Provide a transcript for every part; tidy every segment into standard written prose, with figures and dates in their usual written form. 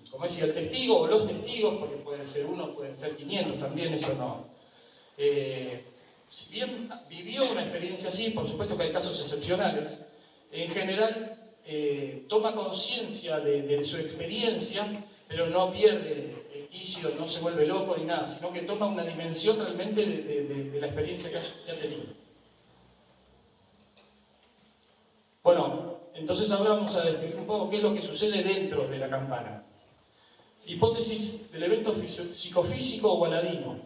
como decía, el testigo o los testigos, porque pueden ser uno, pueden ser 500 también, eso no. Si bien vivió una experiencia así, por supuesto que hay casos excepcionales, en general toma conciencia de su experiencia, pero no pierde el quicio, no se vuelve loco ni nada, sino que toma una dimensión realmente de la experiencia que ha tenido. Bueno, entonces ahora vamos a describir un poco qué es lo que sucede dentro de la campana. Hipótesis del evento psicofísico o aladino.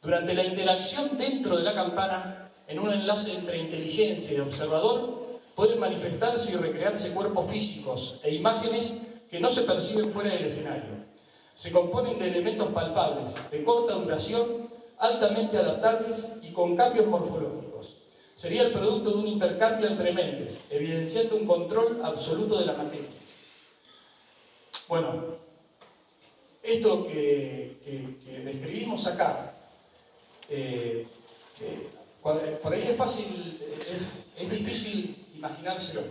Durante la interacción dentro de la campana, en un enlace entre inteligencia y observador, pueden manifestarse y recrearse cuerpos físicos e imágenes que no se perciben fuera del escenario. Se componen de elementos palpables, de corta duración, altamente adaptables y con cambios morfológicos. Sería el producto de un intercambio entre mentes, evidenciando un control absoluto de la materia. Bueno, esto que describimos acá, por ahí es fácil, es difícil imaginárselo.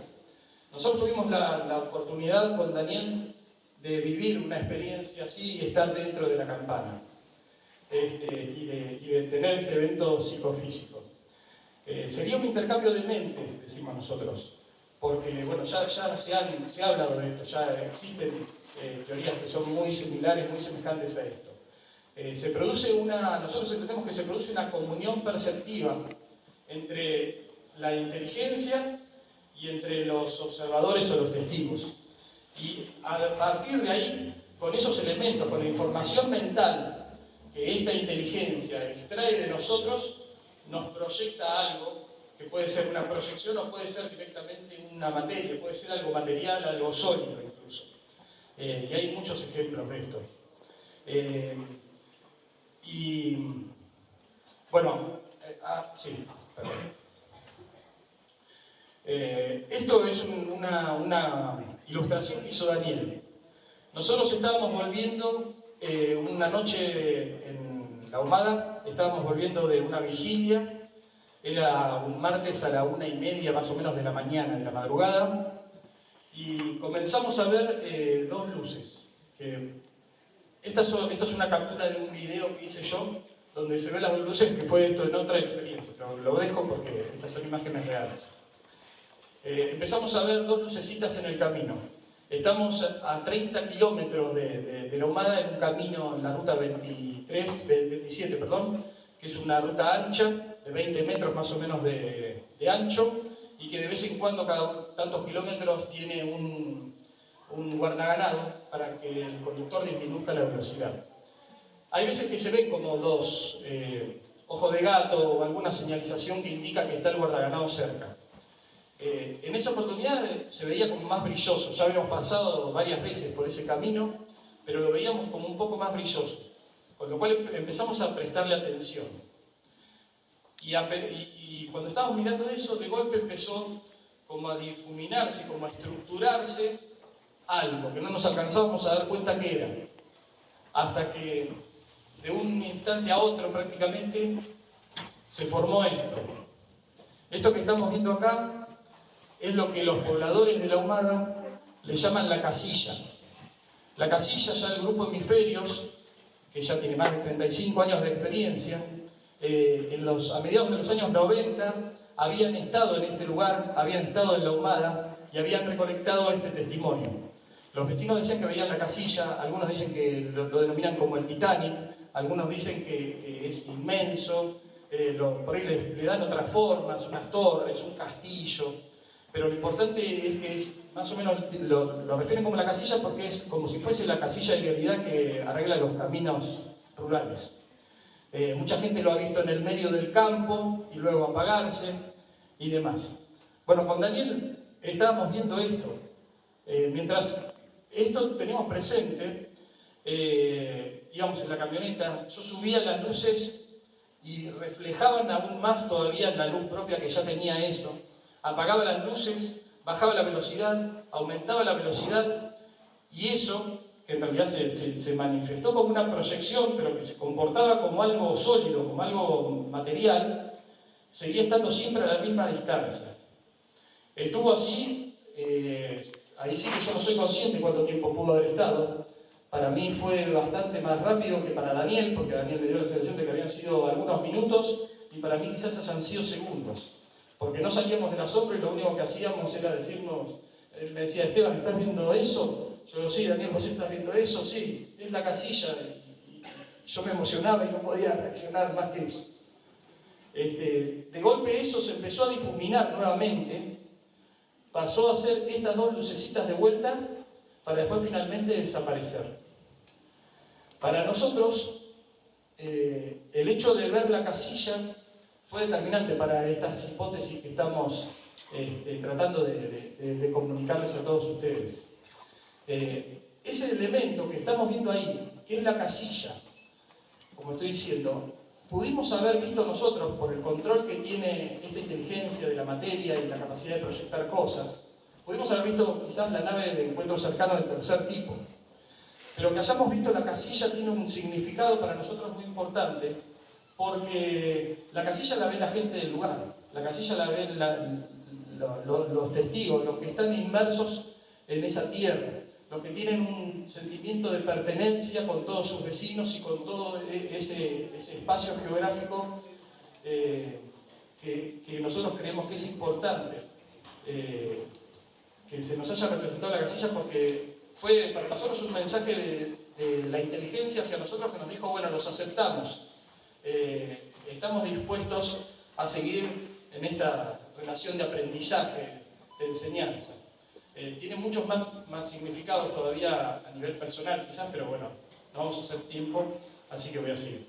Nosotros tuvimos la oportunidad con Daniel de vivir una experiencia así y estar dentro de la campana y de tener este evento psicofísico. Sería un intercambio de mentes, decimos nosotros, porque bueno, ya se ha hablado de esto, ya existen teorías que son muy similares, muy semejantes a esto. Nosotros entendemos que se produce una comunión perceptiva entre la inteligencia y entre los observadores o los testigos. Y a partir de ahí, con esos elementos, con la información mental que esta inteligencia extrae de nosotros, nos proyecta algo que puede ser una proyección o puede ser directamente una materia, puede ser algo material, algo sólido incluso. Y hay muchos ejemplos de esto. Sí, perdón. Esto es una ilustración que hizo Daniel. Nosotros estábamos volviendo una noche en La Ahumada, estábamos volviendo de una vigilia, era un martes a la 1:30 más o menos de la mañana, de la madrugada, y comenzamos a ver dos luces. Esta es una captura de un video que hice yo, donde se ven las dos luces, que fue esto en otra experiencia, pero lo dejo porque estas son imágenes reales. Empezamos a ver dos lucecitas en el camino. Estamos a 30 kilómetros de La Ahumada en un camino en la ruta 27, que es una ruta ancha, de 20 metros más o menos de ancho, y que de vez en cuando, cada tantos kilómetros, tiene un guardaganado para que el conductor disminuzca la velocidad. Hay veces que se ven como dos ojos de gato o alguna señalización que indica que está el guardaganado cerca. En esa oportunidad se veía como más brilloso. Ya habíamos pasado varias veces por ese camino, pero lo veíamos como un poco más brilloso, con lo cual empezamos a prestarle atención. Y cuando estábamos mirando eso, de golpe empezó como a difuminarse, como a estructurarse algo que no nos alcanzábamos a dar cuenta que era, hasta que de un instante a otro prácticamente se formó esto. Esto que estamos viendo acá es lo que los pobladores de La Ahumada le llaman la casilla. La casilla, ya el grupo Hemisferios, que ya tiene más de 35 años de experiencia, a mediados de los años 90 habían estado en este lugar, habían estado en La Ahumada y habían recolectado este testimonio. Los vecinos decían que veían la casilla, algunos dicen que lo denominan como el Titanic, algunos dicen que es inmenso, por ahí le dan otras formas, unas torres, un castillo, pero lo importante es que es más o menos lo refieren como la casilla porque es como si fuese la casilla de vialidad que arregla los caminos rurales. Mucha gente lo ha visto en el medio del campo y luego apagarse y demás. Bueno, con Daniel estábamos viendo esto. Mientras esto teníamos presente, íbamos en la camioneta, yo subía las luces y reflejaban aún más todavía la luz propia que ya tenía eso. Apagaba las luces, bajaba la velocidad, aumentaba la velocidad, y eso, que en realidad se manifestó como una proyección, pero que se comportaba como algo sólido, como algo material, seguía estando siempre a la misma distancia. Estuvo así ahí sí que yo no soy consciente cuánto tiempo pudo haber estado. Para mí fue bastante más rápido que para Daniel, porque Daniel me dio la sensación de que habían sido algunos minutos, y para mí quizás hayan sido segundos. Porque no salíamos del asombro y lo único que hacíamos era decirnos, él me decía, Esteban, ¿estás viendo eso? Yo digo, sí, Daniel, ¿vos estás viendo eso? Sí, es la casilla. Y yo me emocionaba y no podía reaccionar más que eso. De golpe eso se empezó a difuminar nuevamente, pasó a ser estas dos lucecitas de vuelta para después finalmente desaparecer. Para nosotros, el hecho de ver la casilla fue determinante para estas hipótesis que estamos tratando de comunicarles a todos ustedes. Ese elemento que estamos viendo ahí, que es la casilla, como estoy diciendo, pudimos haber visto nosotros, por el control que tiene esta inteligencia de la materia y la capacidad de proyectar cosas, pudimos haber visto quizás la nave de encuentro cercano del tercer tipo. Pero que hayamos visto la casilla tiene un significado para nosotros muy importante, porque la casilla la ve la gente del lugar, la casilla la ven los testigos, los que están inmersos en esa tierra, los que tienen un sentimiento de pertenencia con todos sus vecinos y con todo ese espacio geográfico que nosotros creemos que es importante que se nos haya representado la casilla, porque fue para nosotros un mensaje de la inteligencia hacia nosotros que nos dijo, bueno, los aceptamos, estamos dispuestos a seguir en esta relación de aprendizaje, de enseñanza. Tiene muchos más significados todavía a nivel personal quizás, pero bueno, no vamos a hacer tiempo, así que voy a seguir.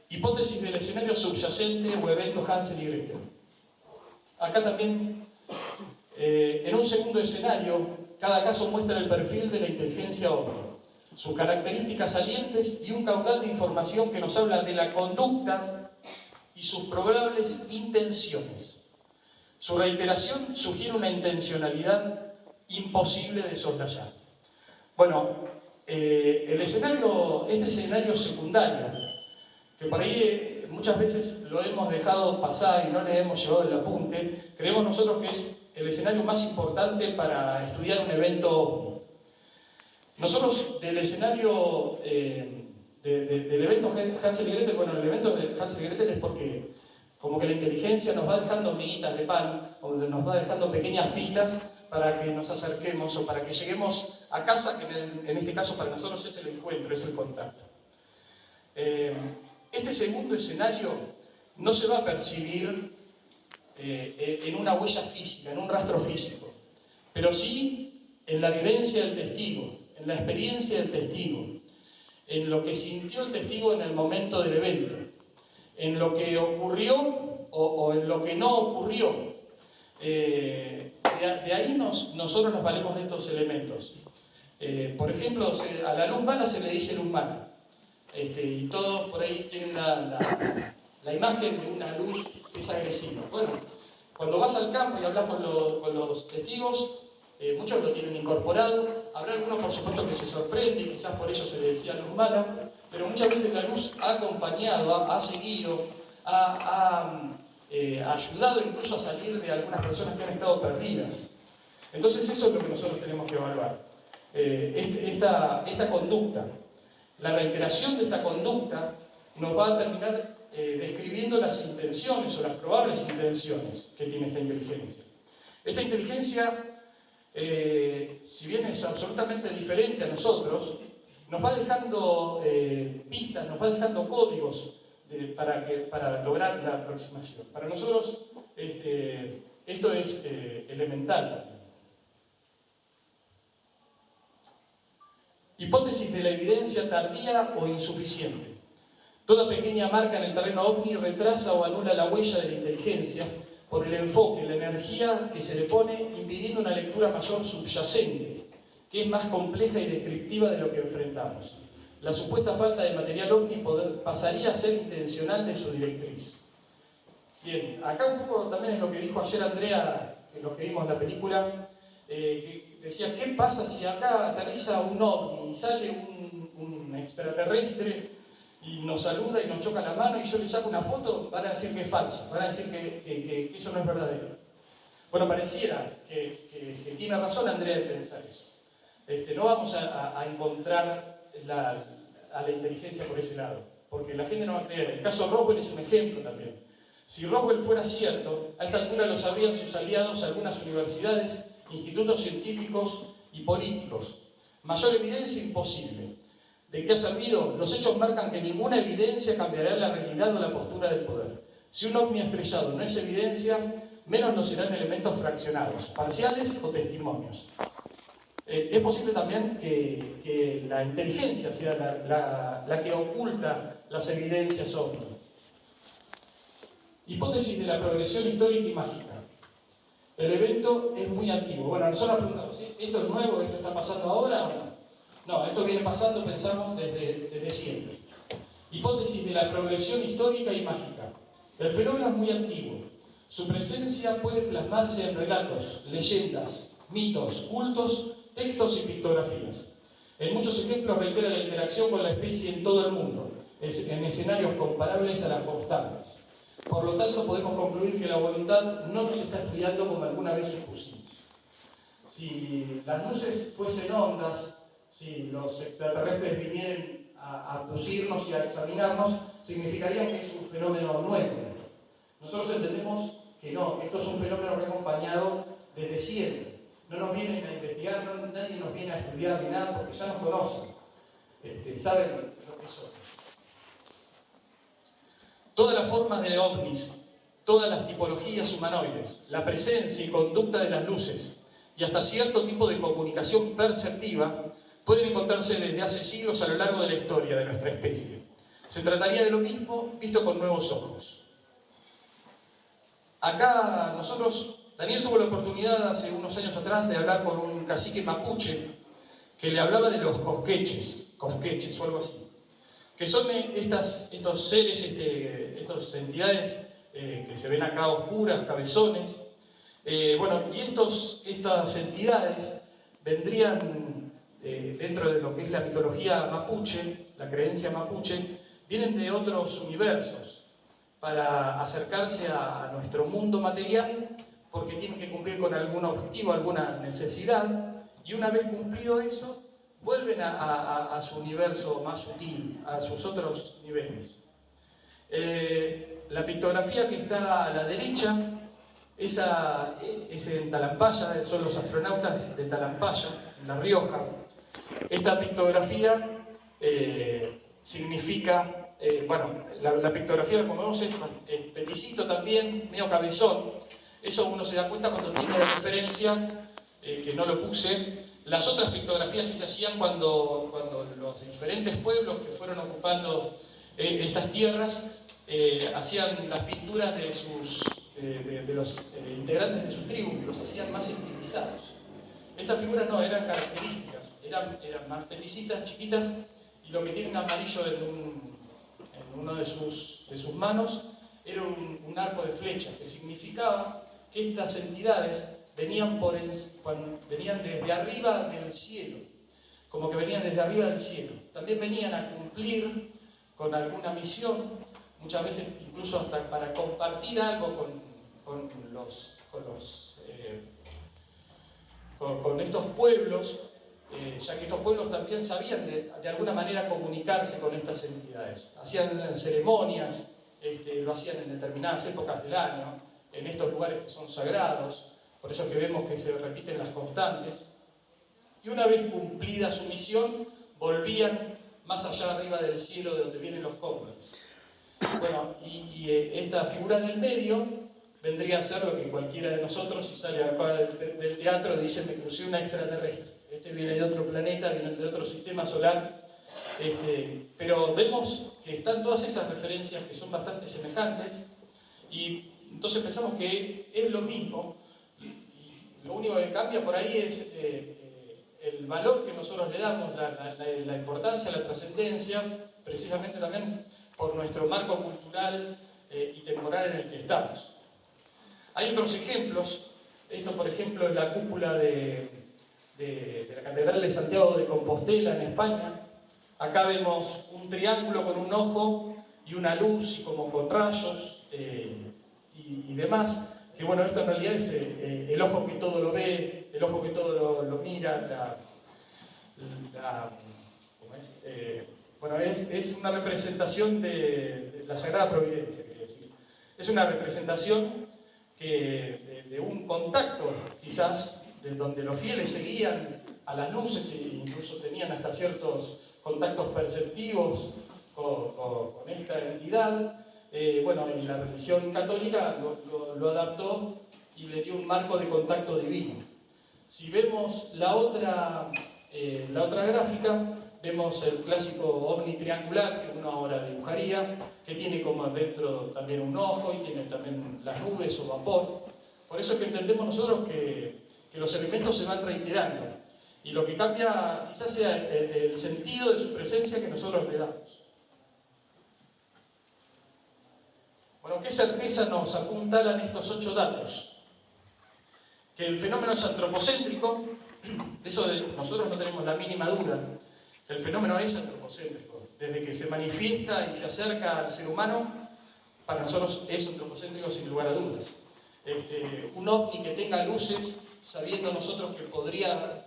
Hipótesis del escenario subyacente o evento Hansel y Gretel. Acá también, en un segundo escenario, cada caso muestra el perfil de la inteligencia ovni, sus características salientes y un caudal de información que nos habla de la conducta y sus probables intenciones. Su reiteración sugiere una intencionalidad imposible de soslayar. Bueno, este escenario secundario, que por ahí muchas veces lo hemos dejado pasar y no le hemos llevado el apunte, creemos nosotros que es el escenario más importante para estudiar un evento ovni. Nosotros del escenario del evento Hansel y Gretel, bueno, el evento de Hansel y Gretel es porque como que la inteligencia nos va dejando miguitas de pan, o nos va dejando pequeñas pistas para que nos acerquemos o para que lleguemos a casa, que en este caso para nosotros es el encuentro, es el contacto. Este segundo escenario no se va a percibir en una huella física, en un rastro físico, pero sí en la vivencia del testigo, en la experiencia del testigo, en lo que sintió el testigo en el momento del evento, en lo que ocurrió o en lo que no ocurrió. De ahí nosotros nos valemos de estos elementos. Por ejemplo, a la luz mala se le dice luz mala. Y todos por ahí tienen la imagen de una luz que es agresiva. Bueno, cuando vas al campo y hablas con los testigos, muchos lo tienen incorporado. Habrá algunos, por supuesto, que se sorprende y quizás por ello se le decía luz mala, pero muchas veces la luz ha acompañado, ha seguido, ha ayudado incluso a salir de algunas personas que han estado perdidas. Entonces eso es lo que nosotros tenemos que evaluar. Esta conducta, la reiteración de esta conducta nos va a terminar describiendo las intenciones o las probables intenciones que tiene esta inteligencia. Esta inteligencia, si bien es absolutamente diferente a nosotros, nos va dejando pistas, nos va dejando códigos para lograr la aproximación. Para nosotros esto es elemental también. Hipótesis de la evidencia tardía o insuficiente. Toda pequeña marca en el terreno ovni retrasa o anula la huella de la inteligencia por el enfoque, la energía que se le pone, impidiendo una lectura mayor subyacente, que es más compleja y descriptiva de lo que enfrentamos. La supuesta falta de material ovni pasaría a ser intencional de su directriz. Bien, acá un poco también es lo que dijo ayer Andrea, que los que vimos la película, que decía, ¿qué pasa si acá aterriza un ovni y sale un extraterrestre y nos saluda y nos choca la mano y yo le saco una foto? Van a decir que es falso, van a decir que eso no es verdadero. Bueno, pareciera que tiene razón Andrea en pensar eso. No vamos a encontrar a la inteligencia por ese lado, porque la gente no va a creer. El caso Roswell es un ejemplo también. Si Roswell fuera cierto, a esta altura lo sabrían sus aliados algunas universidades, institutos científicos y políticos. Mayor evidencia imposible. ¿De qué ha servido? Los hechos marcan que ninguna evidencia cambiará la realidad o la postura del poder. Si un ovni estrellado no es evidencia, menos lo serán elementos fraccionados, parciales o testimonios. Es posible también que la inteligencia sea la que oculta las evidencias ovni. Hipótesis de la progresión histórica y mágica. El evento es muy antiguo. Bueno, nosotros nos preguntamos, ¿sí? ¿Esto es nuevo? ¿Esto está pasando ahora o no? No, esto viene pasando, pensamos, desde siempre. Hipótesis de la progresión histórica y mágica. El fenómeno es muy antiguo. Su presencia puede plasmarse en relatos, leyendas, mitos, cultos, textos y pictografías. En muchos ejemplos reitera la interacción con la especie en todo el mundo, en escenarios comparables a las constantes. Por lo tanto, podemos concluir que la voluntad no nos está estudiando como alguna vez supusimos. Si las luces fuesen ondas, si los extraterrestres vinieran a abducirnos y a examinarnos, significaría que es un fenómeno nuevo. Nosotros entendemos que no, que esto es un fenómeno que ha acompañado desde siempre. No nos vienen a investigar, nadie nos viene a estudiar ni nada, porque ya nos conocen, saben lo que somos. Todas las formas de ovnis, todas las tipologías humanoides, la presencia y conducta de las luces y hasta cierto tipo de comunicación perceptiva pueden encontrarse desde hace siglos a lo largo de la historia de nuestra especie. Se trataría de lo mismo visto con nuevos ojos. Acá Daniel tuvo la oportunidad hace unos años atrás de hablar con un cacique mapuche que le hablaba de los cosqueches o algo así, que son estos seres, estas entidades que se ven acá oscuras, cabezones. Y estas entidades vendrían dentro de lo que es la mitología mapuche, la creencia mapuche, vienen de otros universos para acercarse a nuestro mundo material, porque tienen que cumplir con algún objetivo, alguna necesidad, y una vez cumplido eso, vuelven a su universo más sutil, a sus otros niveles. La pictografía que está a la derecha, esa es en Talampaya, son los astronautas de Talampaya, en La Rioja. Esta pictografía significa, la pictografía, como vemos, es peticito también, medio cabezón. Eso uno se da cuenta cuando tiene de referencia, que no lo puse, las otras pictografías que se hacían cuando los diferentes pueblos que fueron ocupando estas tierras hacían las pinturas de los integrantes de su tribu, que los hacían más estilizados. Estas figuras no, eran características, eran más peticitas, chiquitas, y lo que tienen amarillo en uno de sus manos era un arco de flechas, que significaba que estas entidades venían desde arriba del cielo, como que venían desde arriba del cielo. También venían a cumplir con alguna misión, muchas veces incluso hasta para compartir algo con estos pueblos, ya que estos pueblos también sabían de alguna manera comunicarse con estas entidades. Hacían ceremonias, lo hacían en determinadas épocas del año, en estos lugares que son sagrados, por eso es que vemos que se repiten las constantes. Y una vez cumplida su misión, volvían más allá arriba del cielo de donde vienen los cóndores. Bueno, y esta figura del medio vendría a ser lo que cualquiera de nosotros, si sale acá del teatro, dice: me crucé una extraterrestre. Viene de otro planeta, viene de otro sistema solar. Pero vemos que están todas esas referencias que son bastante semejantes, y entonces pensamos que es lo mismo, y lo único que cambia por ahí es el valor que nosotros le damos, la importancia, la trascendencia, precisamente también por nuestro marco cultural y temporal en el que estamos. Hay otros ejemplos. Esto, por ejemplo, es la cúpula de la Catedral de Santiago de Compostela, en España. Acá vemos un triángulo con un ojo y una luz y como con rayos y demás. que bueno, esto en realidad es el ojo que todo lo ve, el ojo que todo lo mira, ¿cómo es? Bueno, es una representación de la Sagrada Providencia, quería decir. Es una representación de un contacto, quizás, de donde los fieles seguían a las luces e incluso tenían hasta ciertos contactos perceptivos con esta entidad. Bueno, y la religión católica lo adaptó y le dio un marco de contacto divino. Si vemos la otra gráfica, vemos el clásico ovni triangular que uno ahora dibujaría, que tiene como dentro también un ojo y tiene también las nubes o vapor. Por eso es que entendemos nosotros que los elementos se van reiterando y lo que cambia quizás sea el sentido de su presencia que nosotros le damos. Bueno, ¿qué certeza nos apuntalan estos 8 datos? Que el fenómeno es antropocéntrico, de eso nosotros no tenemos la mínima duda. El fenómeno es antropocéntrico. Desde que se manifiesta y se acerca al ser humano, para nosotros es antropocéntrico sin lugar a dudas. Un ovni que tenga luces, sabiendo nosotros que podría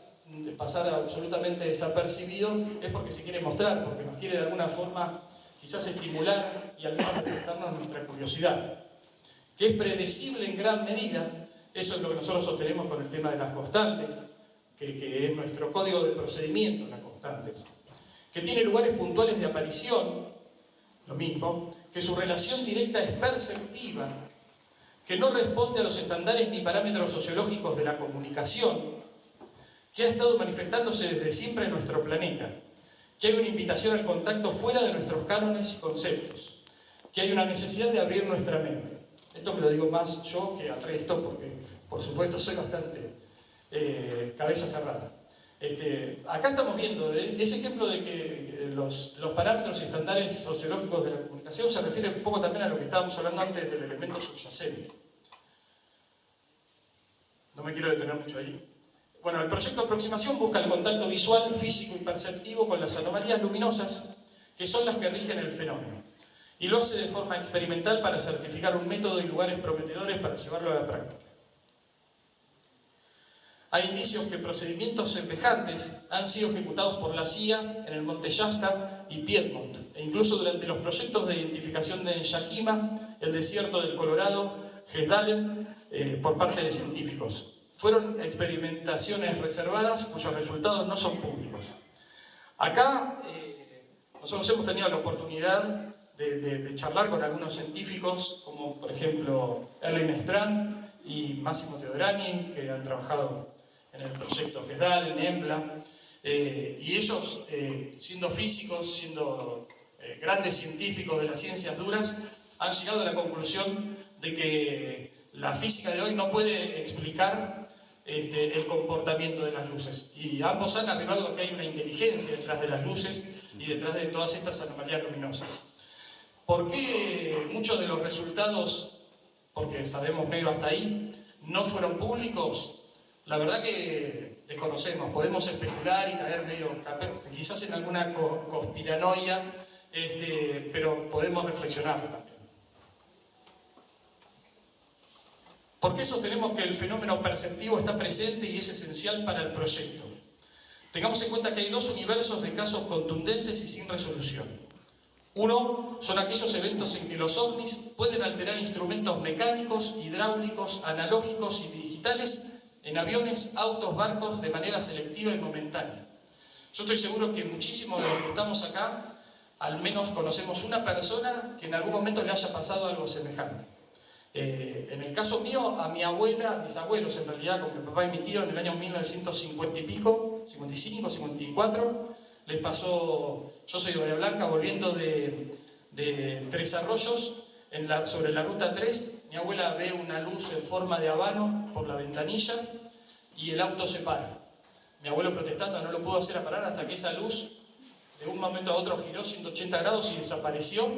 pasar absolutamente desapercibido, es porque se quiere mostrar, porque nos quiere de alguna forma quizás estimular y al menos despertarnos nuestra curiosidad. Que es predecible en gran medida, eso es lo que nosotros sostenemos con el tema de las constantes, que es nuestro código de procedimiento, las constantes, que tiene lugares puntuales de aparición, lo mismo, que su relación directa es perceptiva, que no responde a los estándares ni parámetros sociológicos de la comunicación, que ha estado manifestándose desde siempre en nuestro planeta, que hay una invitación al contacto fuera de nuestros cánones y conceptos, que hay una necesidad de abrir nuestra mente. Esto me lo digo más yo que al resto, porque por supuesto soy bastante cabeza cerrada. Acá estamos viendo ese ejemplo de que los parámetros y estándares sociológicos de la comunicación se refieren un poco también a lo que estábamos hablando antes del elemento subyacente. No me quiero detener mucho ahí. Bueno, el proyecto de aproximación busca el contacto visual, físico y perceptivo con las anomalías luminosas, que son las que rigen el fenómeno. Y lo hace de forma experimental para certificar un método y lugares prometedores para llevarlo a la práctica. Hay indicios que procedimientos semejantes han sido ejecutados por la CIA en el Monte Shasta y Piedmont, e incluso durante los proyectos de identificación de Yakima, el desierto del Colorado, Gesdalen, por parte de científicos. Fueron experimentaciones reservadas cuyos resultados no son públicos. Acá nosotros hemos tenido la oportunidad de charlar con algunos científicos, como por ejemplo Erling Strand y Massimo Teodrani, que han trabajado en el proyecto GESDAL, en EMBLA, y ellos, siendo físicos, siendo grandes científicos de las ciencias duras, han llegado a la conclusión de que la física de hoy no puede explicar el comportamiento de las luces. Y ambos han arribado a que hay una inteligencia detrás de las luces y detrás de todas estas anomalías luminosas. ¿Por qué muchos de los resultados, porque sabemos negro hasta ahí, no fueron públicos? La verdad que desconocemos, podemos especular y caer medio, quizás en alguna conspiranoia, pero podemos reflexionar también. ¿Por qué sostenemos que el fenómeno perceptivo está presente y es esencial para el proyecto? Tengamos en cuenta que hay 2 universos de casos contundentes y sin resolución. Uno son aquellos eventos en que los ovnis pueden alterar instrumentos mecánicos, hidráulicos, analógicos y digitales en aviones, autos, barcos de manera selectiva y momentánea. Yo estoy seguro que muchísimos de los que estamos acá, al menos conocemos una persona que en algún momento le haya pasado algo semejante. En el caso mío, a mi abuela, a mis abuelos en realidad, con mi papá y mi tío, en el año 1950 y pico, 55, 54, les pasó, yo soy de Bahía Blanca, volviendo de Tres Arroyos, sobre la ruta 3, mi abuela ve una luz en forma de habano por la ventanilla y el auto se para. Mi abuelo protestando no lo pudo hacer a parar hasta que esa luz de un momento a otro giró 180 grados y desapareció,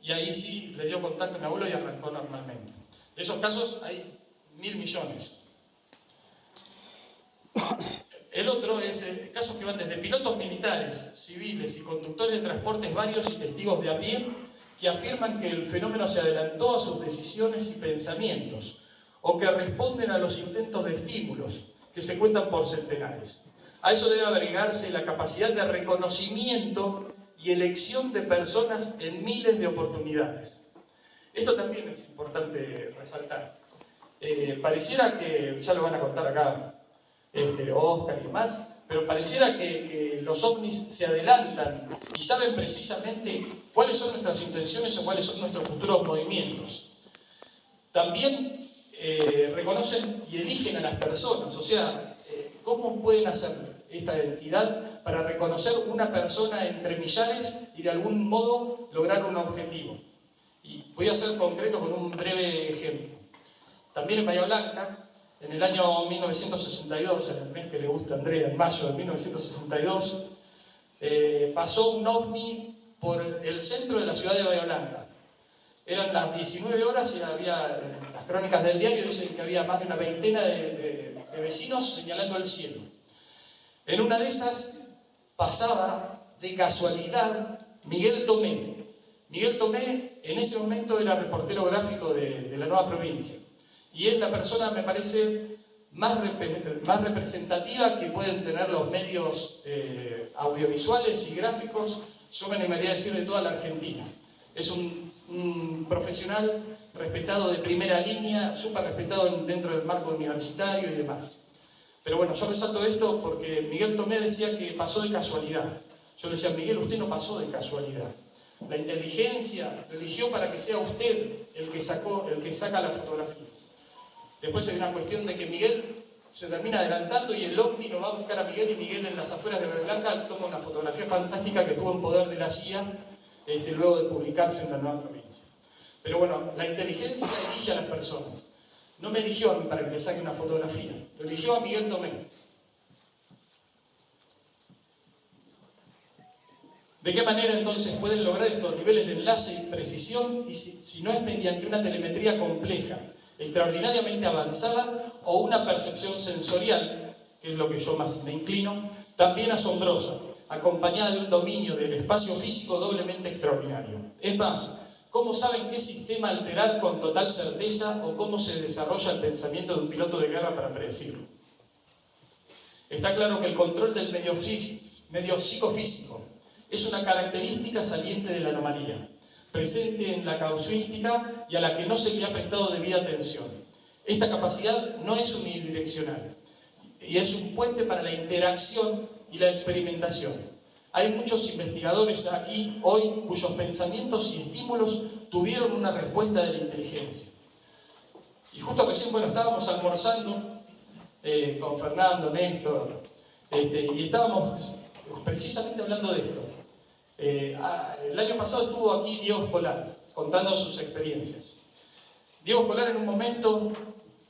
y ahí sí le dio contacto a mi abuelo y arrancó normalmente. De esos casos hay 1000 millones. El otro es casos que van desde pilotos militares, civiles y conductores de transportes varios y testigos de a pie que afirman que el fenómeno se adelantó a sus decisiones y pensamientos, o que responden a los intentos de estímulos, que se cuentan por centenares. A eso debe agregarse la capacidad de reconocimiento y elección de personas en miles de oportunidades. Esto también es importante resaltar. Pareciera que, ya lo van a contar acá Oscar y demás, pero pareciera que los ovnis se adelantan y saben precisamente cuáles son nuestras intenciones o cuáles son nuestros futuros movimientos. También reconocen y eligen a las personas, o sea, ¿cómo pueden hacer esta entidad para reconocer una persona entre millares y de algún modo lograr un objetivo? Y voy a ser concreto con un breve ejemplo. También en Bahía Blanca, en el año 1962, en el mes que le gusta a Andrea, en mayo de 1962, pasó un ovni por el centro de la ciudad de Bahía Blanca. Eran las 19 horas y había, en las crónicas del diario dicen que había más de una veintena de vecinos señalando al cielo. En una de esas pasaba de casualidad Miguel Tomé. Miguel Tomé en ese momento era reportero gráfico de La Nueva Provincia y es la persona, me parece, más representativa que pueden tener los medios audiovisuales y gráficos, yo me animaría a decir, de toda la Argentina. Es un profesional respetado de primera línea, súper respetado dentro del marco universitario y demás. Pero bueno, yo resalto esto porque Miguel Tomé decía que pasó de casualidad. Yo le decía, Miguel, usted no pasó de casualidad. La inteligencia lo eligió para que sea usted el que saca las fotografías. Después hay una cuestión de que Miguel se termina adelantando y el ovni lo va a buscar a Miguel y Miguel en las afueras de Bahía Blanca toma una fotografía fantástica que estuvo en poder de la CIA luego de publicarse en La Nueva Provincia. Pero bueno, la inteligencia elige a las personas. No me eligió a mí para que le saque una fotografía, lo eligió a Miguel Tomé. ¿De qué manera entonces pueden lograr estos niveles de enlace y precisión y si no es mediante una telemetría compleja, extraordinariamente avanzada o una percepción sensorial, que es lo que yo más me inclino, también asombrosa, acompañada de un dominio del espacio físico doblemente extraordinario? Es más, ¿cómo saben qué sistema alterar con total certeza o cómo se desarrolla el pensamiento de un piloto de guerra para predecirlo? Está claro que el control del medio psicofísico es una característica saliente de la anomalía, presente en la casuística y a la que no se le ha prestado debida atención. Esta capacidad no es unidireccional y es un puente para la interacción y la experimentación. Hay muchos investigadores aquí hoy cuyos pensamientos y estímulos tuvieron una respuesta de la inteligencia. Y justo recién, bueno, estábamos almorzando con Fernando, Néstor, y estábamos precisamente hablando de esto. El año pasado estuvo aquí Diego Escolar, contando sus experiencias. Diego Escolar en un momento,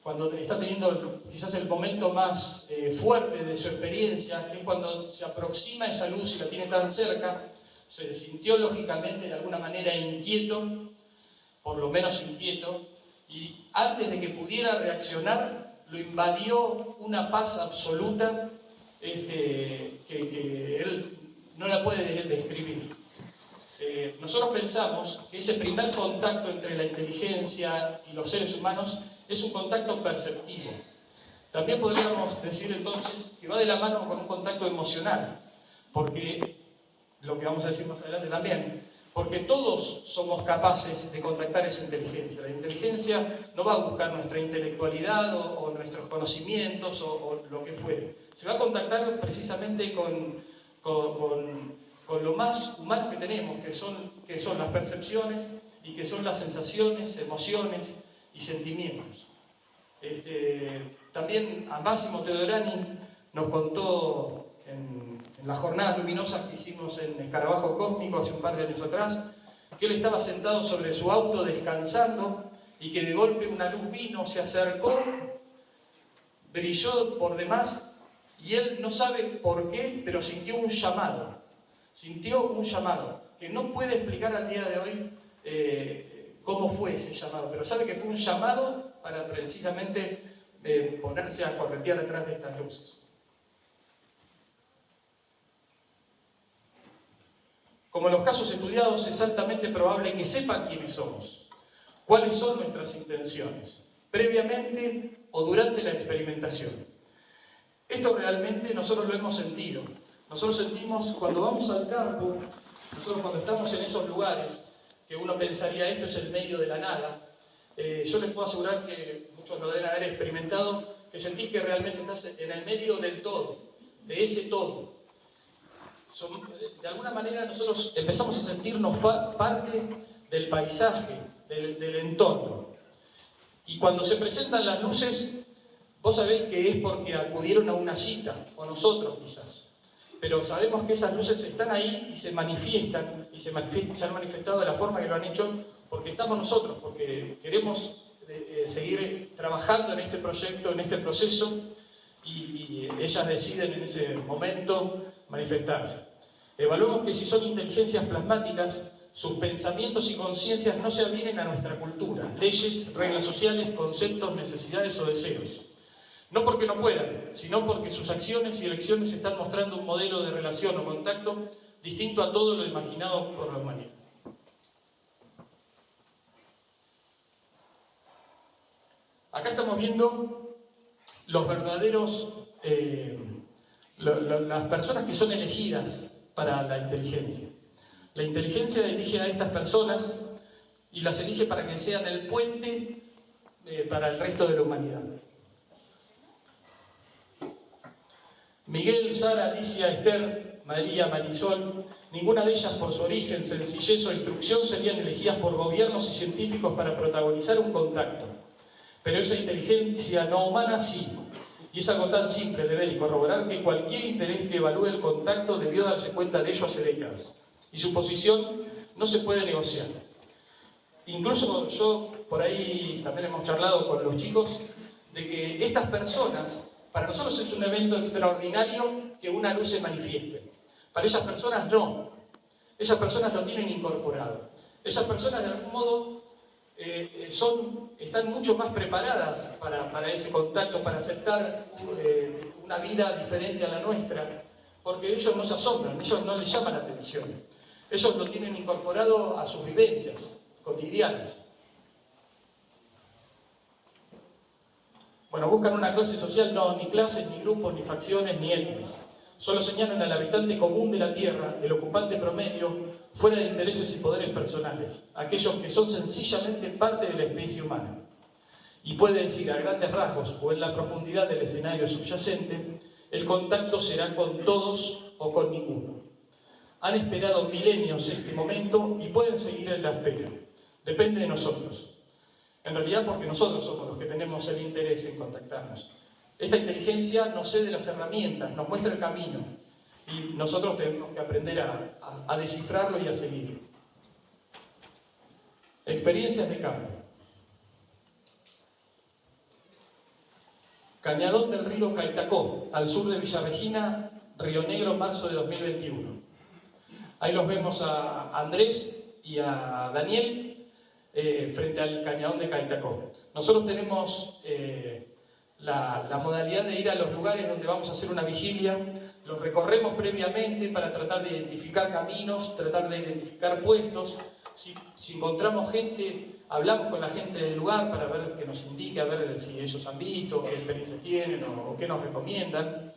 cuando está teniendo quizás el momento más fuerte de su experiencia, que es cuando se aproxima esa luz y la tiene tan cerca, se sintió lógicamente de alguna manera inquieto, por lo menos inquieto, y antes de que pudiera reaccionar, lo invadió una paz absoluta que él no la puede describir. Nosotros pensamos que ese primer contacto entre la inteligencia y los seres humanos es un contacto perceptivo. También podríamos decir entonces que va de la mano con un contacto emocional, porque, lo que vamos a decir más adelante también, porque todos somos capaces de contactar esa inteligencia. La inteligencia no va a buscar nuestra intelectualidad o nuestros conocimientos o lo que fuere. Se va a contactar precisamente con lo más humano que tenemos, que son las percepciones y que son las sensaciones, emociones y sentimientos. También a Máximo Teodorani nos contó en las jornadas luminosas que hicimos en Escarabajo Cósmico hace un par de años atrás, que él estaba sentado sobre su auto descansando y que de golpe una luz vino, se acercó, brilló por demás y él no sabe por qué, pero sintió un llamado. Sintió un llamado que no puede explicar al día de hoy cómo fue ese llamado, pero sabe que fue un llamado para precisamente ponerse a corretear detrás de estas luces. Como en los casos estudiados, es altamente probable que sepan quiénes somos, cuáles son nuestras intenciones. previamente o durante la experimentación. Esto realmente nosotros lo hemos sentido. Nosotros sentimos cuando vamos al campo, nosotros cuando estamos en esos lugares, que uno pensaría esto es el medio de la nada, yo les puedo asegurar que muchos lo deben haber experimentado, que sentís que realmente estás en el medio del todo, de ese todo. De alguna manera nosotros empezamos a sentirnos parte del paisaje, del entorno. Y cuando se presentan las luces, vos sabés que es porque acudieron a una cita, o nosotros quizás. Pero sabemos que esas luces están ahí y se manifiestan, y se han manifestado de la forma que lo han hecho, porque estamos nosotros, porque queremos seguir trabajando en este proyecto, en este proceso, y ellas deciden en ese momento manifestarse. Evaluamos que si son inteligencias plasmáticas, sus pensamientos y conciencias no se adhieren a nuestra cultura, leyes, reglas sociales, conceptos, necesidades o deseos. No porque no puedan, sino porque sus acciones y elecciones están mostrando un modelo de relación o contacto distinto a todo lo imaginado por la humanidad. Acá estamos viendo los verdaderos, las personas que son elegidas para la inteligencia. La inteligencia elige a estas personas y las elige para que sean el puente para el resto de la humanidad. Miguel, Sara, Alicia, Esther, María, Marisol, ninguna de ellas por su origen, sencillez o instrucción serían elegidas por gobiernos y científicos para protagonizar un contacto. Pero esa inteligencia no humana sí, y es algo tan simple de ver y corroborar que cualquier interés que evalúe el contacto debió darse cuenta de ello hace décadas, y su posición no se puede negociar. Incluso yo, por ahí también hemos charlado con los chicos, de que estas personas, para nosotros es un evento extraordinario que una luz se manifieste. Para esas personas no. Esas personas lo tienen incorporado. Esas personas de algún modo están mucho más preparadas para ese contacto, para aceptar una vida diferente a la nuestra, porque ellos no se asombran, ellos no les llama la atención. Ellos lo tienen incorporado a sus vivencias cotidianas. Bueno, buscan una clase social, no, ni clases, ni grupos, ni facciones, ni etnias. Solo señalan al habitante común de la Tierra, el ocupante promedio, fuera de intereses y poderes personales, aquellos que son sencillamente parte de la especie humana. Y puede decir a grandes rasgos o en la profundidad del escenario subyacente, el contacto será con todos o con ninguno. Han esperado milenios este momento y pueden seguir en la espera. Depende de nosotros. En realidad porque nosotros somos los que tenemos el interés en contactarnos. Esta inteligencia nos cede las herramientas, nos muestra el camino y nosotros tenemos que aprender a descifrarlo y a seguirlo. Experiencias de campo. Cañadón del río Caetacó, al sur de Villa Regina, Río Negro, marzo de 2021. Ahí los vemos a Andrés y a Daniel frente al cañadón de Caetacó. Nosotros tenemos la modalidad de ir a los lugares donde vamos a hacer una vigilia, los recorremos previamente para tratar de identificar caminos, tratar de identificar puestos. Si encontramos gente, hablamos con la gente del lugar para ver que nos indique, a ver si ellos han visto, qué experiencia tienen o qué nos recomiendan.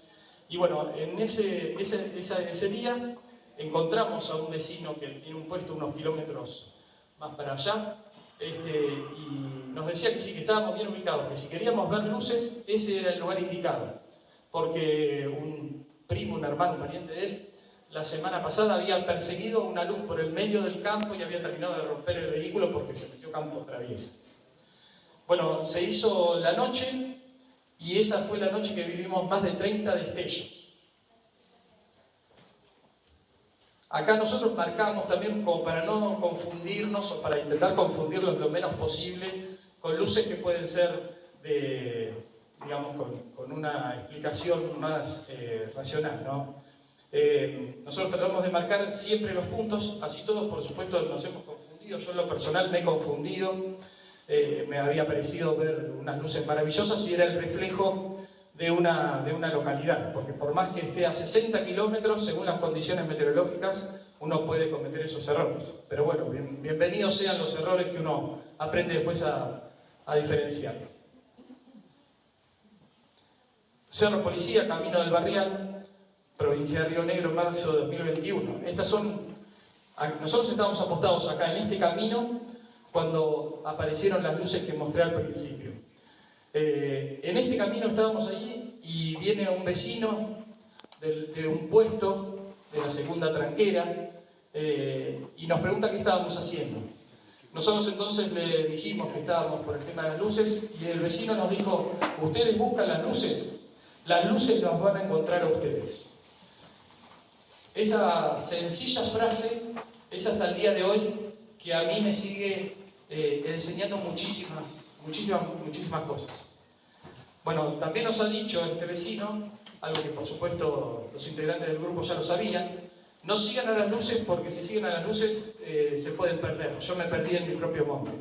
Y bueno, en ese día encontramos a un vecino que tiene un puesto unos kilómetros más para allá, y nos decía que sí, que estábamos bien ubicados, que si queríamos ver luces, ese era el lugar indicado, porque un primo, un hermano, un pariente de él, la semana pasada había perseguido una luz por el medio del campo y había terminado de romper el vehículo porque se metió campo traviesa. Bueno, se hizo la noche y esa fue la noche que vivimos más de 30 destellos. Acá nosotros marcamos también como para no confundirnos o para intentar confundirlos lo menos posible con luces que pueden ser digamos, con una explicación más racional, ¿no? Nosotros tratamos de marcar siempre los puntos, así todos por supuesto nos hemos confundido. Yo en lo personal me he confundido, me había parecido ver unas luces maravillosas y era el reflejo de una localidad, porque por más que esté a 60 kilómetros, según las condiciones meteorológicas, uno puede cometer esos errores. Pero bueno, bienvenidos sean los errores que uno aprende después a diferenciar. Cerro Policía, Camino del Barrial, provincia de Río Negro, marzo de 2021. Nosotros estábamos apostados acá en este camino cuando aparecieron las luces que mostré al principio. En este camino estábamos allí y viene un vecino de un puesto de la segunda tranquera y nos pregunta qué estábamos haciendo. Nosotros entonces le dijimos que estábamos por el tema de las luces y el vecino nos dijo: ustedes buscan las luces las van a encontrar a ustedes. Esa sencilla frase es hasta el día de hoy que a mí me sigue enseñando muchísimas cosas. Bueno, también nos ha dicho este vecino, algo que por supuesto los integrantes del grupo ya lo sabían: no sigan a las luces porque si siguen a las luces se pueden perder. Yo me perdí en mi propio monte.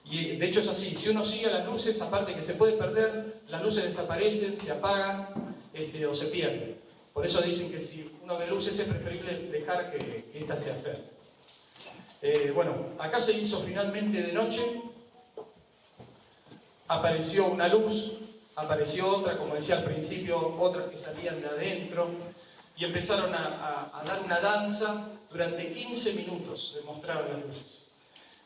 Y de hecho es así, si uno sigue a las luces, aparte que se puede perder, las luces desaparecen, se apagan o se pierden. Por eso dicen que si uno ve luces es preferible dejar que ésta se acerque. Bueno, acá se hizo finalmente de noche, apareció una luz, apareció otra, como decía al principio, otras que salían de adentro, y empezaron a dar una danza. Durante 15 minutos demostraron las luces.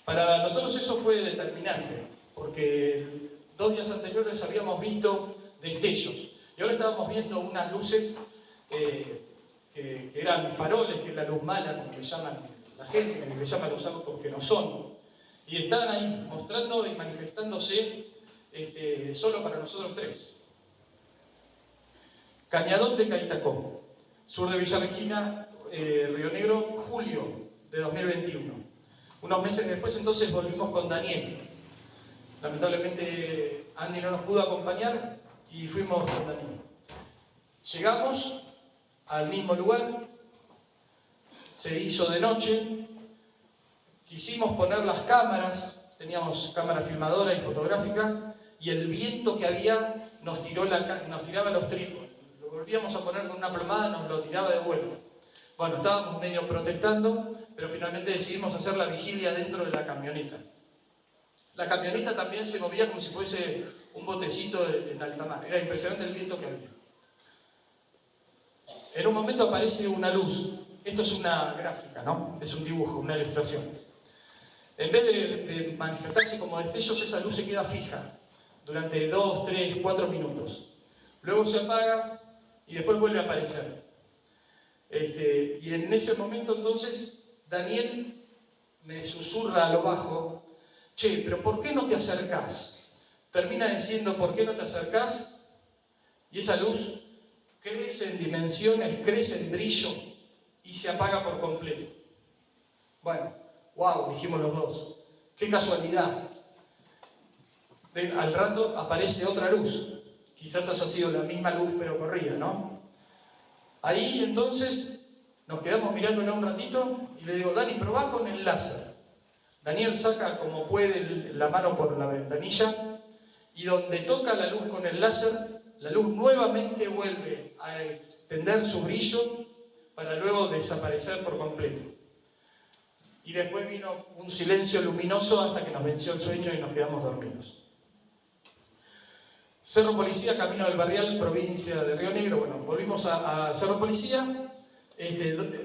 Para nosotros eso fue determinante, porque 2 días anteriores habíamos visto destellos, y ahora estábamos viendo unas luces que eran faroles, que es la luz mala, como le llaman la gente, que le llaman los autos que no son, y estaban ahí mostrando y manifestándose solo para nosotros 3. Cañadón de Caitacó, sur de Villa Regina, Río Negro, julio de 2021. Unos meses después entonces volvimos con Daniel. Lamentablemente Andy no nos pudo acompañar y fuimos con Daniel. Llegamos al mismo lugar, se hizo de noche, quisimos poner las cámaras, teníamos cámara filmadora y fotográfica, y el viento que había nos tiraba los trípodes. Lo volvíamos a poner con una plomada, nos lo tiraba de vuelta. Bueno, estábamos medio protestando, pero finalmente decidimos hacer la vigilia dentro de la camioneta. La camioneta también se movía como si fuese un botecito en alta mar. Era impresionante el viento que había. En un momento aparece una luz. Esto es una gráfica, ¿no? Es un dibujo, una ilustración. En vez de manifestarse como destellos, esa luz se queda fija durante 2, 3, 4 minutos. Luego se apaga y después vuelve a aparecer. Y en ese momento entonces Daniel me susurra a lo bajo: che, pero ¿por qué no te acercás? Termina diciendo: ¿por qué no te acercás? Y esa luz crece en dimensiones, crece en brillo y se apaga por completo. Bueno, wow, dijimos los dos, qué casualidad. Al rato aparece otra luz, quizás haya sido la misma luz pero corrida, ¿no? Ahí entonces nos quedamos mirándolo un ratito y le digo: Dani, probá con el láser. Daniel saca como puede la mano por la ventanilla y donde toca la luz con el láser, la luz nuevamente vuelve a extender su brillo para luego desaparecer por completo. Y después vino un silencio luminoso hasta que nos venció el sueño y nos quedamos dormidos. Cerro Policía, Camino del Barrial, provincia de Río Negro. Bueno, volvimos a Cerro Policía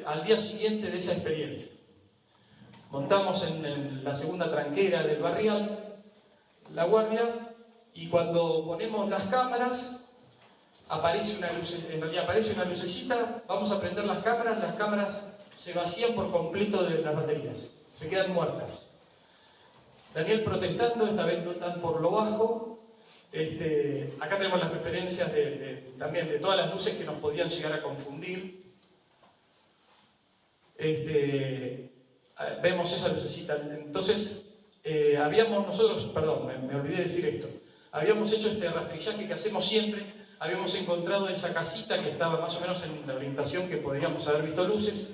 al día siguiente de esa experiencia. Montamos en la segunda tranquera del Barrial, la guardia, y cuando ponemos las cámaras, aparece una lucecita, vamos a prender las cámaras se vacían por completo de las baterías, se quedan muertas. Daniel protestando, esta vez no tan por lo bajo. Acá tenemos las referencias también de todas las luces que nos podían llegar a confundir. Vemos esa lucecita. Entonces, me olvidé decir esto. Habíamos hecho este rastrillaje que hacemos siempre. Habíamos encontrado esa casita que estaba más o menos en la orientación que podríamos haber visto luces.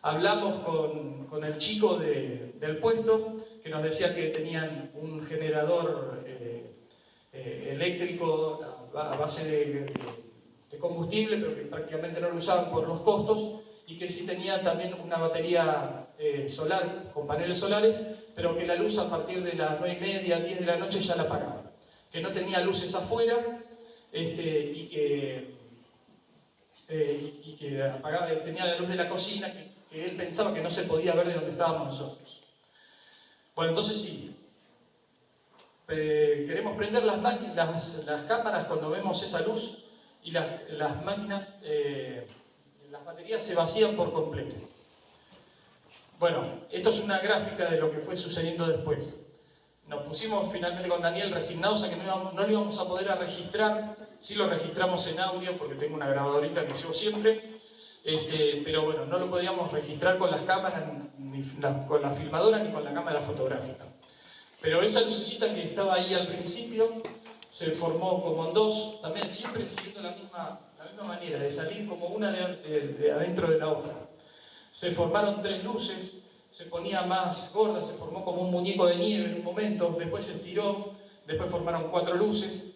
Hablamos con el chico del puesto, que nos decía que tenían un generador eléctrico a base de combustible, pero que prácticamente no lo usaban por los costos, y que sí tenía también una batería solar, con paneles solares, pero que la luz a partir de las 9:30, 10 de la noche ya la apagaba. Que no tenía luces afuera, y que apagaba, tenía la luz de la cocina, que él pensaba que no se podía ver de donde estábamos nosotros. Bueno, entonces sí, queremos prender las cámaras cuando vemos esa luz y las máquinas, las baterías se vacían por completo. Bueno, esto es una gráfica de lo que fue sucediendo después. Nos pusimos finalmente con Daniel resignados a que no lo íbamos a poder registrar. Sí lo registramos en audio porque tengo una grabadorita que llevo siempre. Pero bueno, no lo podíamos registrar con las cámaras, ni con la filmadora, ni con la cámara fotográfica. Pero esa lucecita que estaba ahí al principio se formó como en dos, también siempre siguiendo la misma manera, de salir como una de adentro de la otra. Se formaron 3 luces, se ponía más gorda, se formó como un muñeco de nieve en un momento, después se estiró, después formaron 4 luces,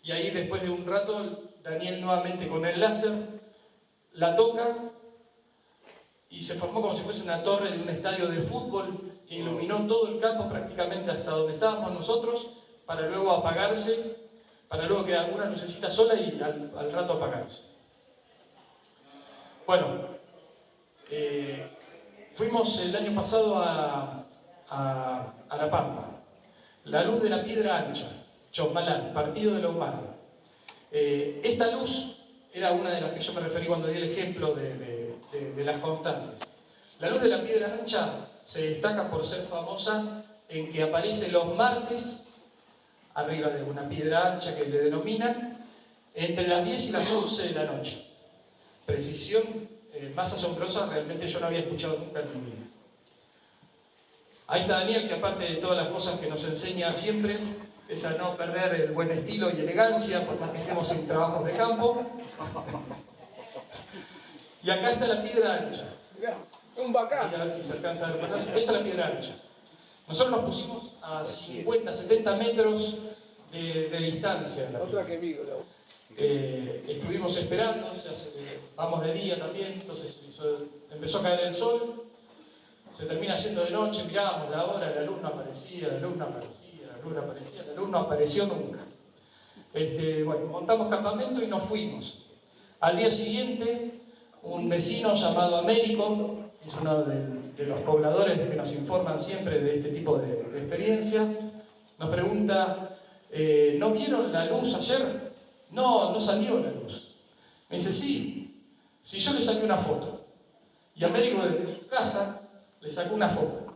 y ahí después de un rato, Daniel nuevamente con el láser la toca, y se formó como si fuese una torre de un estadio de fútbol, que iluminó todo el campo prácticamente hasta donde estábamos nosotros, para luego apagarse, para luego quedar una lucecita sola y al rato apagarse. Bueno, fuimos el año pasado a La Pampa. La luz de la piedra ancha, Chosmalal, partido de la Humada. Esta luz era una de las que yo me referí cuando di el ejemplo de las constantes. La luz de la piedra ancha se destaca por ser famosa en que aparece los martes, arriba de una piedra ancha que le denominan, entre las 10 y las 11 de la noche. Precisión más asombrosa, realmente yo no había escuchado nunca en mi vida. Ahí está Daniel, que aparte de todas las cosas que nos enseña siempre, es a no perder el buen estilo y elegancia, por más que estemos en trabajos de campo. Y acá está la piedra ancha. Mirá, un bacán. A ver si se alcanza a ver. Esa es la piedra ancha. Nosotros nos pusimos a 50, 70 metros de distancia. Otra que vivo, estuvimos esperando, vamos de día también, entonces empezó a caer el sol, se termina yendo de noche, mirábamos la hora, la luz no aparecía, la luz no aparecía, la luz no aparecía, la luz no apareció nunca. Bueno, montamos campamento y nos fuimos. Al día siguiente, un vecino llamado Américo, que es uno de los pobladores que nos informan siempre de este tipo de experiencias, nos pregunta, ¿no vieron la luz ayer? No salió la luz. Me dice, sí, yo le saqué una foto. Y Américo de su casa le sacó una foto.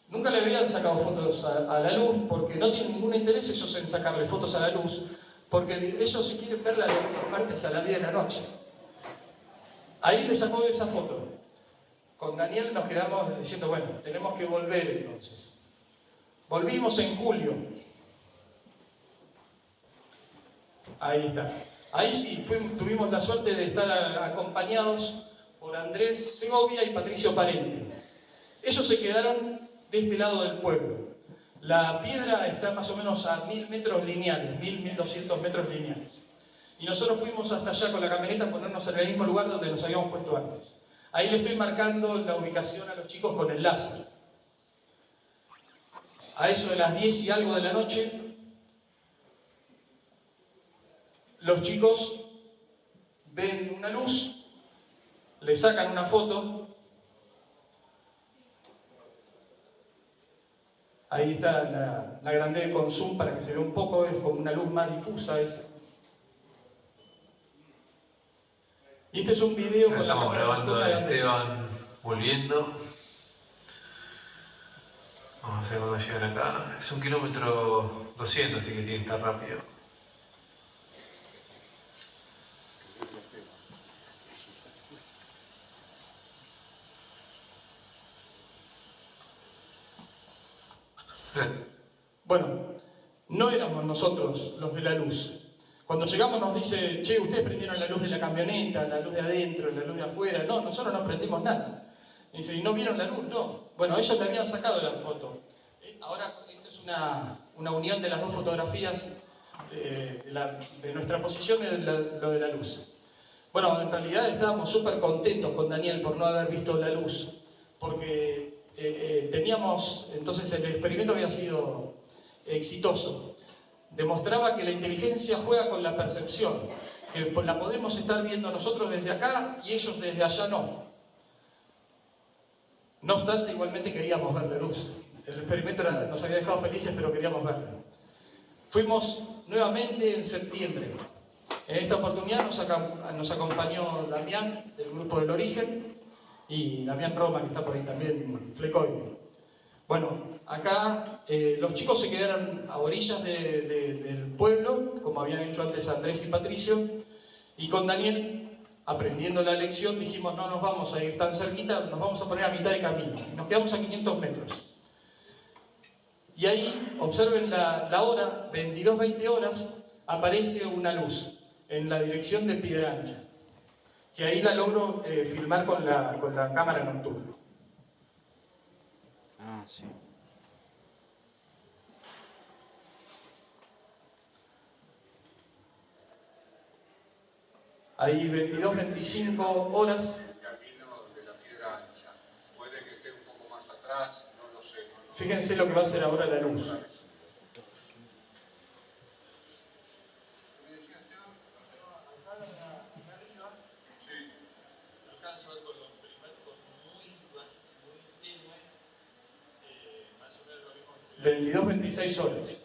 Nunca le habían sacado fotos a la luz porque no tienen ningún interés ellos en sacarle fotos a la luz, porque ellos se quieren ver la luz los martes a las 10 de la noche. Ahí le sacó esa foto. Con Daniel nos quedamos diciendo, bueno, tenemos que volver entonces. Volvimos en julio. Ahí está. Ahí sí, tuvimos la suerte de estar acompañados por Andrés Segovia y Patricio Parente. Ellos se quedaron de este lado del pueblo. La piedra está más o menos a 1000 metros lineales, 1200 metros lineales. Y nosotros fuimos hasta allá con la camioneta a ponernos en el mismo lugar donde nos habíamos puesto antes. Ahí le estoy marcando la ubicación a los chicos con el láser. A eso de las 10 y algo de la noche, los chicos ven una luz, le sacan una foto. Ahí está la grandez con zoom para que se vea un poco, es como una luz más difusa. Y este es un video con la Estamos grabando a de Esteban volviendo. Vamos a ver cuando llegan acá. Es 1 kilómetro 200, así que tiene que estar rápido. Bueno, no éramos nosotros los de la luz. Cuando llegamos nos dice, che, ustedes prendieron la luz de la camioneta, la luz de adentro, la luz de afuera. No, nosotros no prendimos nada. Y dice, ¿y no vieron la luz? No. Bueno, ellos te habían sacado la foto. Ahora, esta es una unión de las dos fotografías de nuestra posición y de lo de la luz. Bueno, en realidad estábamos súper contentos con Daniel por no haber visto la luz, porque entonces el experimento había sido exitoso. demostraba que la inteligencia juega con la percepción, que la podemos estar viendo nosotros desde acá y ellos desde allá no. No obstante, igualmente queríamos ver la luz. El experimento nos había dejado felices, pero queríamos verla. Fuimos nuevamente en septiembre. En esta oportunidad nos acompañó Damián, del grupo del Origen, y Damián Roma, que está por ahí también, flecoide. Bueno, acá los chicos se quedaron a orillas del pueblo, como habían hecho antes Andrés y Patricio, y con Daniel, aprendiendo la lección, dijimos, no nos vamos a ir tan cerquita, nos vamos a poner a mitad de camino. Nos quedamos a 500 metros. Y ahí, observen la hora, 22:20 horas, aparece una luz en la dirección de Piedra Ancha, que ahí la logro filmar con la cámara nocturna. Ah, sí. Ahí 22:25 horas. El camino de la Piedra Ancha. Puede que esté un poco más atrás, no lo sé. Fíjense lo que va a hacer ahora la luz. Sí. 22:26 horas.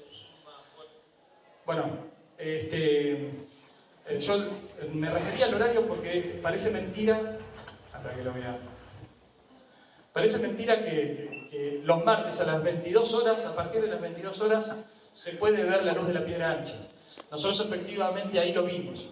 Bueno, yo me refería al horario porque parece mentira, hasta que lo vea. Parece mentira que los martes a las 22 horas, a partir de las 22 horas, se puede ver la luz de la Piedra Ancha. Nosotros efectivamente ahí lo vimos.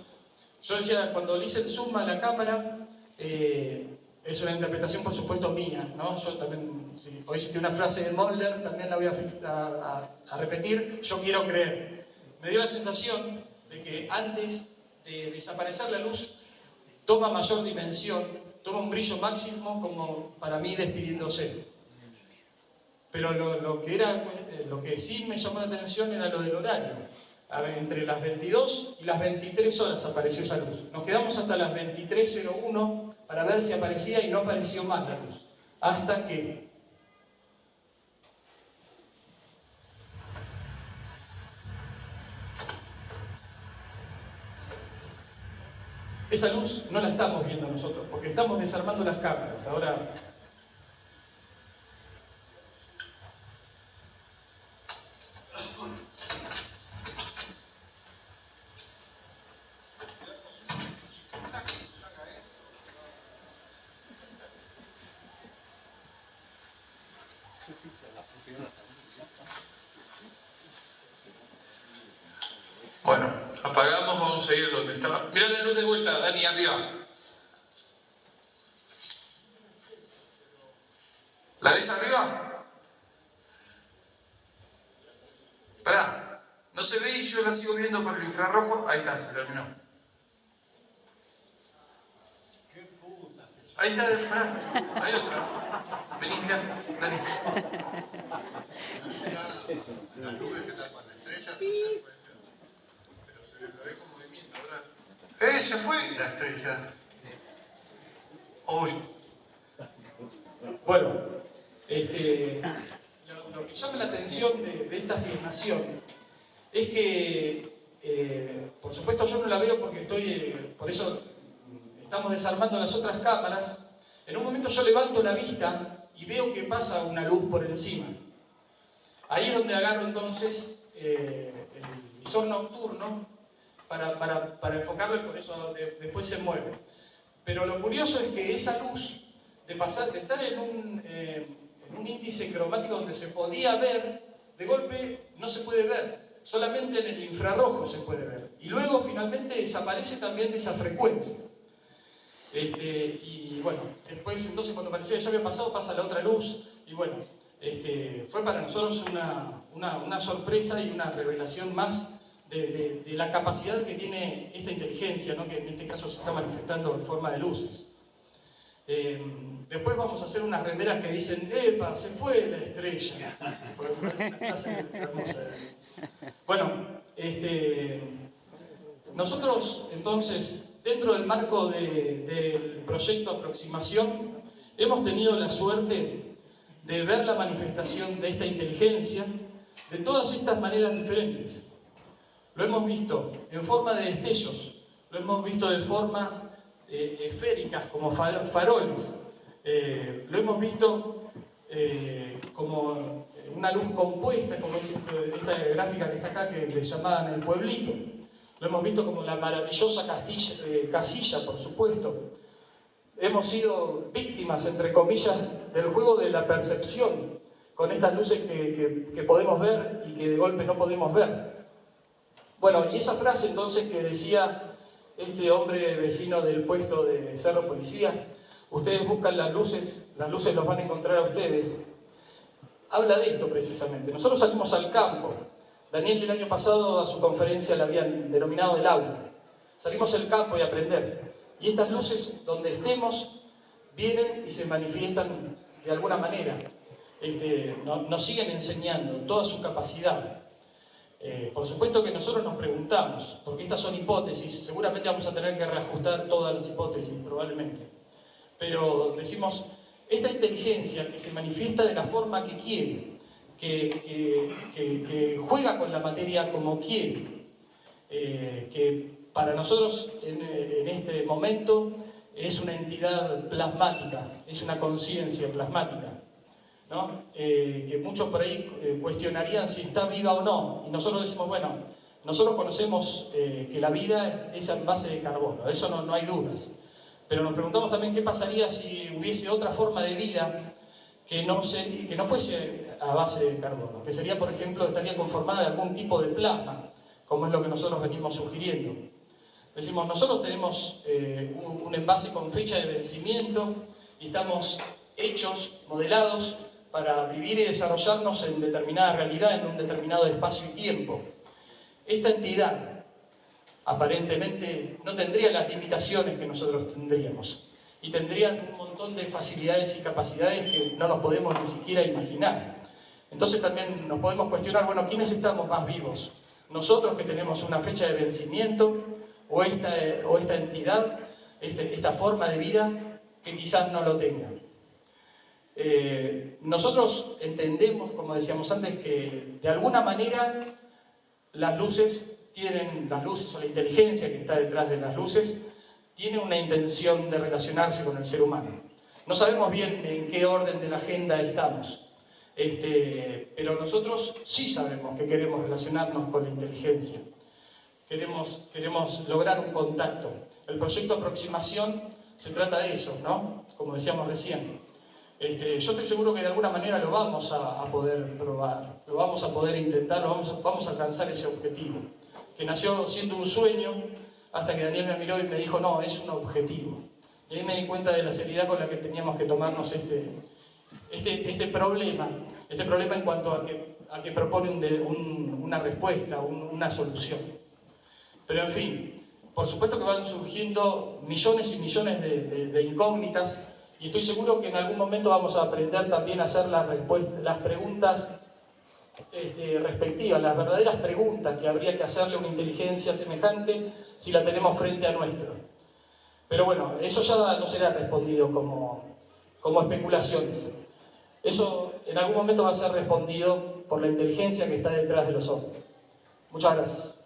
Yo decía, cuando le hice el zoom a la cámara, es una interpretación por supuesto mía, ¿no? Yo también, hoy cité una frase de Mulder, también la voy a repetir, yo quiero creer. Me dio la sensación de que antes de desaparecer la luz, toma mayor dimensión, toma un brillo máximo como para mí despidiéndose. Pero lo que sí me llamó la atención era lo del horario. A ver, entre las 22 y las 23 horas apareció esa luz. Nos quedamos hasta las 23:01 para ver si aparecía y no apareció más la luz. Hasta que... Esa luz no la estamos viendo nosotros, porque estamos desarmando las cámaras. Ahora... Bueno, apagamos, vamos a ir donde estaba. Mirá la luz de vuelta, Dani, arriba. ¿La ves arriba? Pará, no se ve y yo la sigo viendo por el infrarrojo. Ahí está, se terminó. Ahí está, pará, hay otra. Vení, mirá, Dani. Las nubes que están con la estrella, puede ser. Pero se ve con movimiento, ¿verdad? Se fue la estrella. Uy. Bueno, lo que llama la atención de esta filmación es que, por supuesto yo no la veo porque por eso estamos desarmando las otras cámaras. En un momento yo levanto la vista y veo que pasa una luz por encima. Ahí es donde agarro entonces el visor nocturno para enfocarlo y por eso después se mueve. Pero lo curioso es que esa luz, de estar en un índice cromático donde se podía ver, de golpe no se puede ver, solamente en el infrarrojo se puede ver. Y luego finalmente desaparece también de esa frecuencia. Y bueno, después entonces cuando parecía que ya había pasado, pasa la otra luz, y bueno, fue para nosotros una sorpresa y una revelación más de la capacidad que tiene esta inteligencia, ¿no? Que en este caso se está manifestando en forma de luces. Después vamos a hacer unas remeras que dicen, ¡epa! Se fue la estrella. Porque me parece una frase hermosa. Bueno, nosotros entonces, dentro del marco del proyecto Aproximación, hemos tenido la suerte de ver la manifestación de esta inteligencia de todas estas maneras diferentes. lo hemos visto en forma de destellos, lo hemos visto de forma esféricas como faroles, lo hemos visto como una luz compuesta, como es esta gráfica que está acá que le llamaban el pueblito. Lo hemos visto como la maravillosa casilla, por supuesto. Hemos sido víctimas, entre comillas, del juego de la percepción, con estas luces que podemos ver y que de golpe no podemos ver. Bueno, y esa frase entonces que decía este hombre vecino del puesto de Cerro Policía, ustedes buscan las luces los van a encontrar a ustedes, habla de esto precisamente. Nosotros salimos al campo. Daniel el año pasado a su conferencia la habían denominado el aula. Salimos al campo y a aprender. Y estas luces, donde estemos, vienen y se manifiestan de alguna manera. Nos siguen enseñando toda su capacidad. Por supuesto que nosotros nos preguntamos, porque estas son hipótesis, seguramente vamos a tener que reajustar todas las hipótesis, probablemente. Pero decimos, esta inteligencia que se manifiesta de la forma que quiere, que juega con la materia como quiere, que para nosotros en este momento es una entidad plasmática, es una conciencia plasmática, ¿no? Que muchos por ahí cuestionarían si está viva o no, y nosotros decimos, bueno, nosotros conocemos que la vida es en base de carbono, de eso no hay dudas, pero nos preguntamos también qué pasaría si hubiese otra forma de vida que no fuese a base de carbono, que sería, por ejemplo, estaría conformada de algún tipo de plasma, como es lo que nosotros venimos sugiriendo. Decimos, nosotros tenemos un envase con fecha de vencimiento y estamos hechos, modelados, para vivir y desarrollarnos en determinada realidad, en un determinado espacio y tiempo. Esta entidad, aparentemente, no tendría las limitaciones que nosotros tendríamos, y tendrían un montón de facilidades y capacidades que no nos podemos ni siquiera imaginar. Entonces también nos podemos cuestionar, bueno, ¿quiénes estamos más vivos? ¿Nosotros que tenemos una fecha de vencimiento o esta entidad, esta forma de vida que quizás no lo tenga? Nosotros entendemos, como decíamos antes, que de alguna manera las luces o la inteligencia que está detrás de las luces tiene una intención de relacionarse con el ser humano. No sabemos bien en qué orden de la agenda estamos, pero nosotros sí sabemos que queremos relacionarnos con la inteligencia. Queremos lograr un contacto. El proyecto Aproximación se trata de eso, ¿no? Como decíamos recién. Yo estoy seguro que de alguna manera lo vamos a poder probar, lo vamos a poder intentar, vamos a alcanzar ese objetivo, que nació siendo un sueño, hasta que Daniel me miró y me dijo, no, es un objetivo. Y ahí me di cuenta de la seriedad con la que teníamos que tomarnos este problema en cuanto a que propone una respuesta, una solución. Pero en fin, por supuesto que van surgiendo millones y millones de incógnitas, y estoy seguro que en algún momento vamos a aprender también a hacer las preguntas respectivas, las verdaderas preguntas que habría que hacerle a una inteligencia semejante si la tenemos frente a nuestro. Pero bueno, eso ya no será respondido como especulaciones. Eso en algún momento va a ser respondido por la inteligencia que está detrás de los hombres. Muchas gracias.